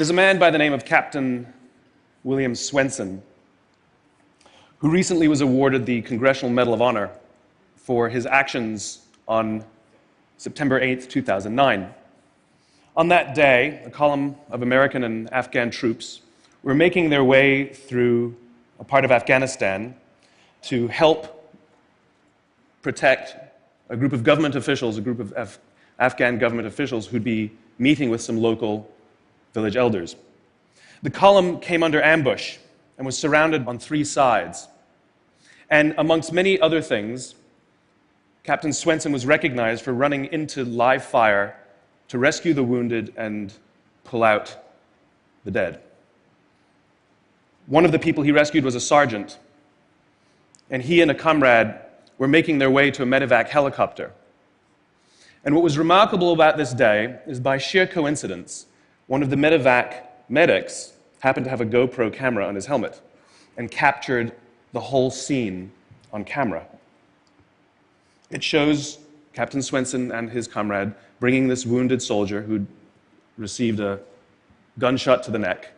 There's a man by the name of Captain William Swenson who recently was awarded the Congressional Medal of Honor for his actions on September 8th, 2009. On that day, a column of American and Afghan troops were making their way through a part of Afghanistan to help protect a group of government officials, a group of Afghan government officials who'd be meeting with some local village elders. The column came under ambush and was surrounded on three sides. And amongst many other things, Captain Swenson was recognized for running into live fire to rescue the wounded and pull out the dead. One of the people he rescued was a sergeant, and he and a comrade were making their way to a medevac helicopter. And what was remarkable about this day is, by sheer coincidence, one of the medevac medics happened to have a GoPro camera on his helmet and captured the whole scene on camera. It shows Captain Swenson and his comrade bringing this wounded soldier who'd received a gunshot to the neck.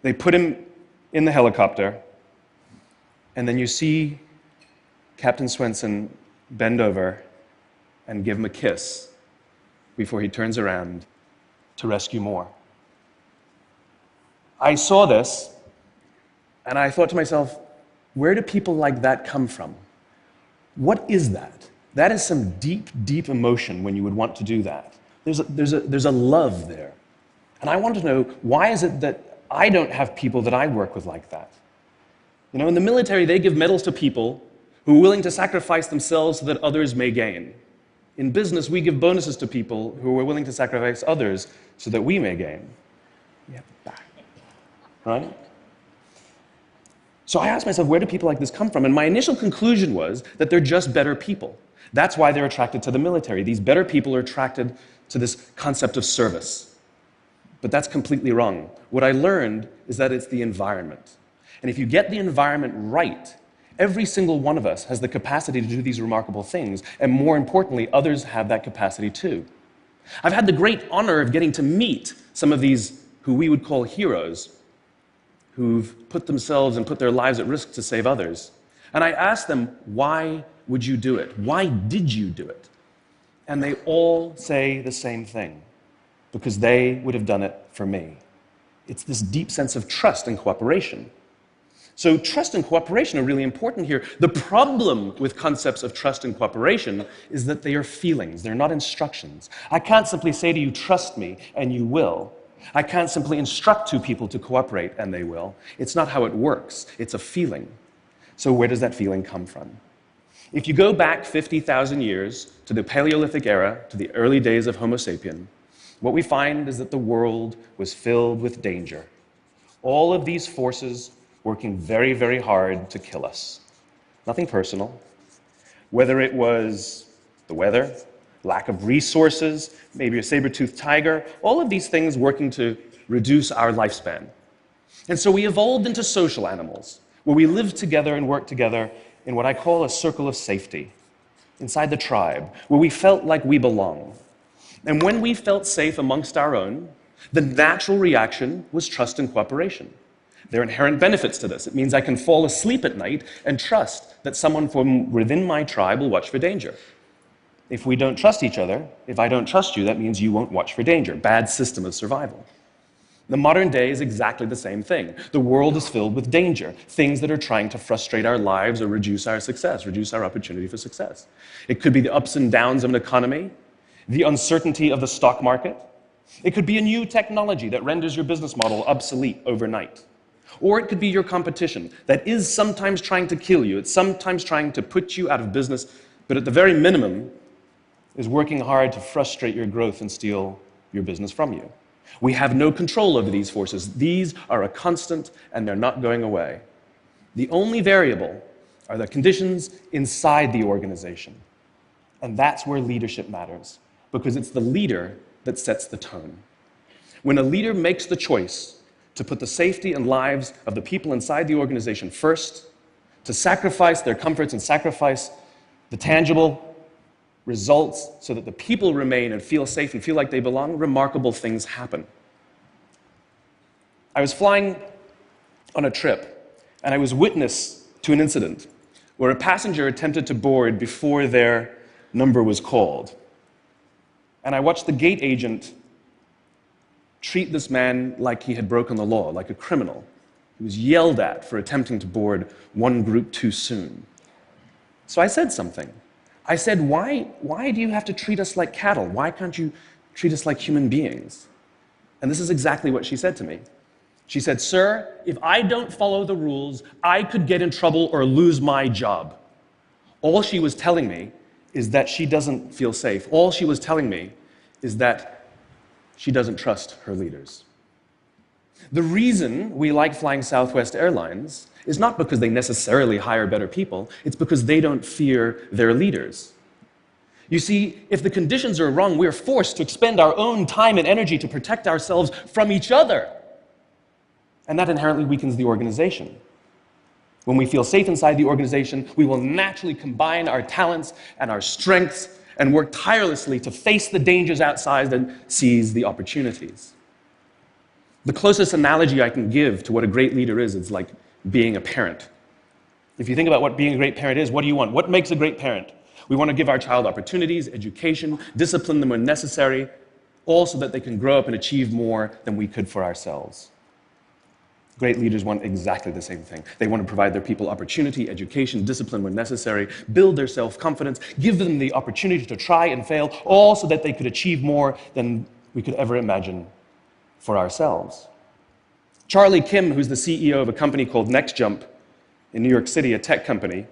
They put him in the helicopter, and then you see Captain Swenson bend over and give him a kiss before he turns around to rescue more. I saw this, and I thought to myself, where do people like that come from? What is that? That is some deep, deep emotion when you would want to do that. There's a love there. And I want to know, why is it that I don't have people that I work with like that? You know, in the military, they give medals to people who are willing to sacrifice themselves so that others may gain. In business, we give bonuses to people who are willing to sacrifice others so that we may gain. We have it back. Right? So I asked myself, where do people like this come from? And my initial conclusion was that they're just better people. That's why they're attracted to the military. These better people are attracted to this concept of service. But that's completely wrong. What I learned is that it's the environment. And if you get the environment right, every single one of us has the capacity to do these remarkable things, and more importantly, others have that capacity too. I've had the great honor of getting to meet some of these who we would call heroes, who've put themselves and put their lives at risk to save others. And I asked them, why would you do it? Why did you do it? And they all say the same thing, because they would have done it for me. It's this deep sense of trust and cooperation. So trust and cooperation are really important here. The problem with concepts of trust and cooperation is that they are feelings. They're not instructions. I can't simply say to you, trust me, and you will. I can't simply instruct two people to cooperate, and they will. It's not how it works. It's a feeling. So where does that feeling come from? If you go back 50,000 years to the Paleolithic era, to the early days of Homo sapien, what we find is that the world was filled with danger. All of these forces working very, very hard to kill us. Nothing personal. Whether it was the weather, lack of resources, maybe a saber-toothed tiger, all of these things working to reduce our lifespan. And so we evolved into social animals, where we lived together and worked together in what I call a circle of safety, inside the tribe, where we felt like we belong. And when we felt safe amongst our own, the natural reaction was trust and cooperation. There are inherent benefits to this. It means I can fall asleep at night and trust that someone from within my tribe will watch for danger. If we don't trust each other, if I don't trust you, that means you won't watch for danger. Bad system of survival. The modern day is exactly the same thing. The world is filled with danger, things that are trying to frustrate our lives or reduce our success, reduce our opportunity for success. It could be the ups and downs of an economy, the uncertainty of the stock market. It could be a new technology that renders your business model obsolete overnight. Or it could be your competition that is sometimes trying to kill you. It's sometimes trying to put you out of business, but at the very minimum is working hard to frustrate your growth and steal your business from you. We have no control over these forces. These are a constant, and they're not going away. The only variable are the conditions inside the organization. And that's where leadership matters, because it's the leader that sets the tone. When a leader makes the choice to put the safety and lives of the people inside the organization first, to sacrifice their comforts and sacrifice the tangible results so that the people remain and feel safe and feel like they belong, remarkable things happen. I was flying on a trip, and I was witness to an incident where a passenger attempted to board before their number was called. And I watched the gate agent treat this man like he had broken the law, like a criminal. He was yelled at for attempting to board one group too soon. So I said something. I said, why do you have to treat us like cattle? Why can't you treat us like human beings? And this is exactly what she said to me. She said, "Sir, if I don't follow the rules, I could get in trouble or lose my job." All she was telling me is that she doesn't feel safe. All she was telling me is that she doesn't trust her leaders. The reason we like flying Southwest Airlines is not because they necessarily hire better people, it's because they don't fear their leaders. You see, if the conditions are wrong, we're forced to expend our own time and energy to protect ourselves from each other. And that inherently weakens the organization. When we feel safe inside the organization, we will naturally combine our talents and our strengths and work tirelessly to face the dangers outside and seize the opportunities. The closest analogy I can give to what a great leader is, it's like being a parent. If you think about what being a great parent is, what do you want? What makes a great parent? We want to give our child opportunities, education, discipline them when necessary, all so that they can grow up and achieve more than we could for ourselves. Great leaders want exactly the same thing. They want to provide their people opportunity, education, discipline when necessary, build their self-confidence, give them the opportunity to try and fail, all so that they could achieve more than we could ever imagine for ourselves. Charlie Kim, who's the CEO of a company called NextJump in New York City, a tech company,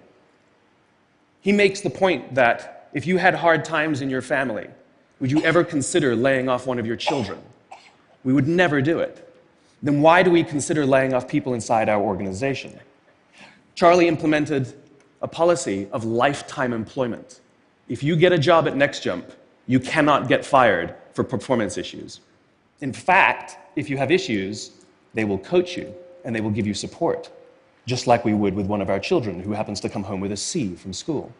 he makes the point that if you had hard times in your family, would you ever consider laying off one of your children? We would never do it. Then why do we consider laying off people inside our organization? Charlie implemented a policy of lifetime employment. If you get a job at NextJump, you cannot get fired for performance issues. In fact, if you have issues, they will coach you and they will give you support, just like we would with one of our children who happens to come home with a C from school.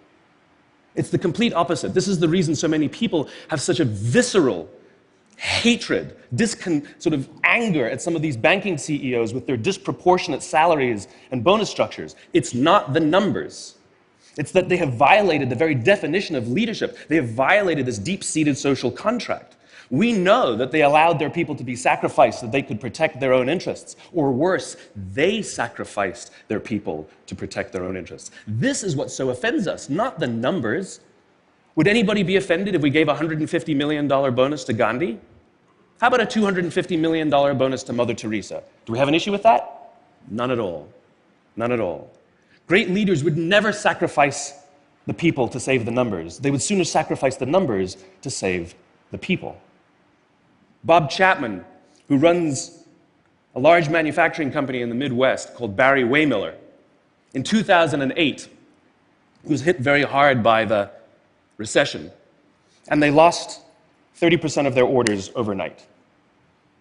It's the complete opposite. This is the reason so many people have such a visceral hatred, sort of anger at some of these banking CEOs with their disproportionate salaries and bonus structures. It's not the numbers. It's that they have violated the very definition of leadership. They have violated this deep-seated social contract. We know that they allowed their people to be sacrificed so that they could protect their own interests. Or worse, they sacrificed their people to protect their own interests. This is what so offends us, not the numbers. Would anybody be offended if we gave a $150 million bonus to Gandhi? How about a $250 million bonus to Mother Teresa? Do we have an issue with that? None at all. None at all. Great leaders would never sacrifice the people to save the numbers. They would sooner sacrifice the numbers to save the people. Bob Chapman, who runs a large manufacturing company in the Midwest called Barry Waymiller, in 2008, he was hit very hard by the recession, and they lost 30% of their orders overnight.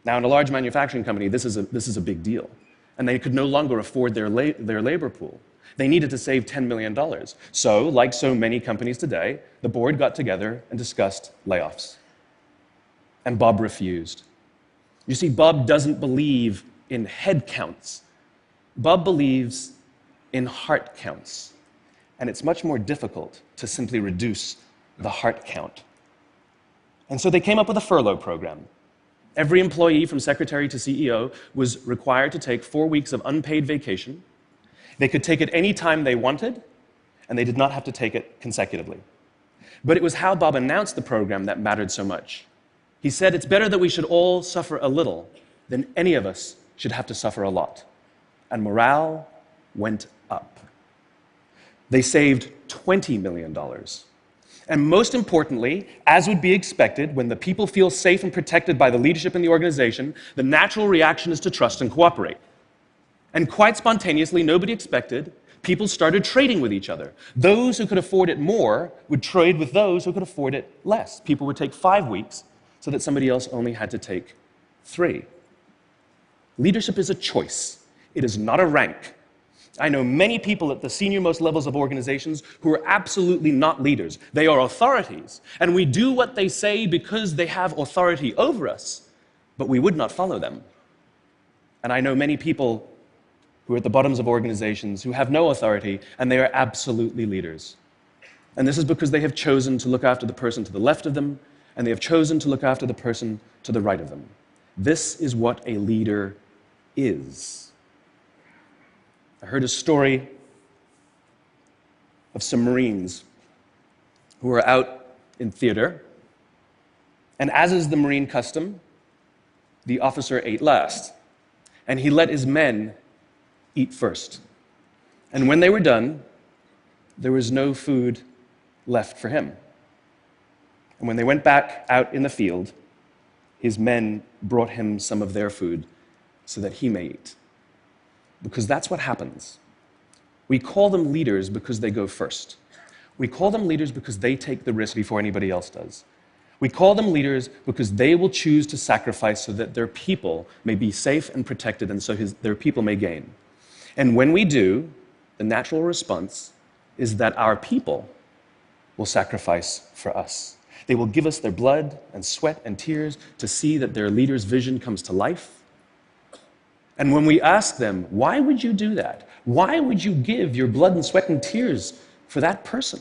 Now, in a large manufacturing company, this is a big deal, and they could no longer afford their labor pool. They needed to save $10 million. So, like so many companies today, the board got together and discussed layoffs. And Bob refused. You see, Bob doesn't believe in head counts. Bob believes in heart counts. And it's much more difficult to simply reduce the heart count. And so they came up with a furlough program. Every employee from secretary to CEO was required to take 4 weeks of unpaid vacation. They could take it any time they wanted, and they did not have to take it consecutively. But it was how Bob announced the program that mattered so much. He said, "It's better that we should all suffer a little than any of us should have to suffer a lot." And morale went up. They saved $20 million. And most importantly, as would be expected, when the people feel safe and protected by the leadership in the organization, the natural reaction is to trust and cooperate. And quite spontaneously, nobody expected, people started trading with each other. Those who could afford it more would trade with those who could afford it less. People would take 5 weeks so that somebody else only had to take 3. Leadership is a choice. It is not a rank. I know many people at the senior-most levels of organizations who are absolutely not leaders. They are authorities, and we do what they say because they have authority over us, but we would not follow them. And I know many people who are at the bottoms of organizations who have no authority, and they are absolutely leaders. And this is because they have chosen to look after the person to the left of them, and they have chosen to look after the person to the right of them. This is what a leader is. I heard a story of some Marines who were out in theater, and as is the Marine custom, the officer ate last, and he let his men eat first. And when they were done, there was no food left for him. And when they went back out in the field, his men brought him some of their food so that he may eat. Because that's what happens. We call them leaders because they go first. We call them leaders because they take the risk before anybody else does. We call them leaders because they will choose to sacrifice so that their people may be safe and protected, and so their people may gain. And when we do, the natural response is that our people will sacrifice for us. They will give us their blood and sweat and tears to see that their leader's vision comes to life. And when we ask them, why would you do that? Why would you give your blood and sweat and tears for that person?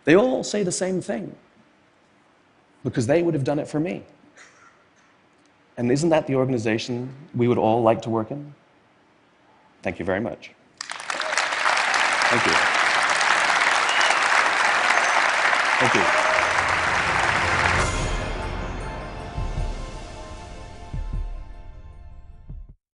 They all say the same thing. Because they would have done it for me. And isn't that the organization we would all like to work in? Thank you very much. Thank you. Thank you.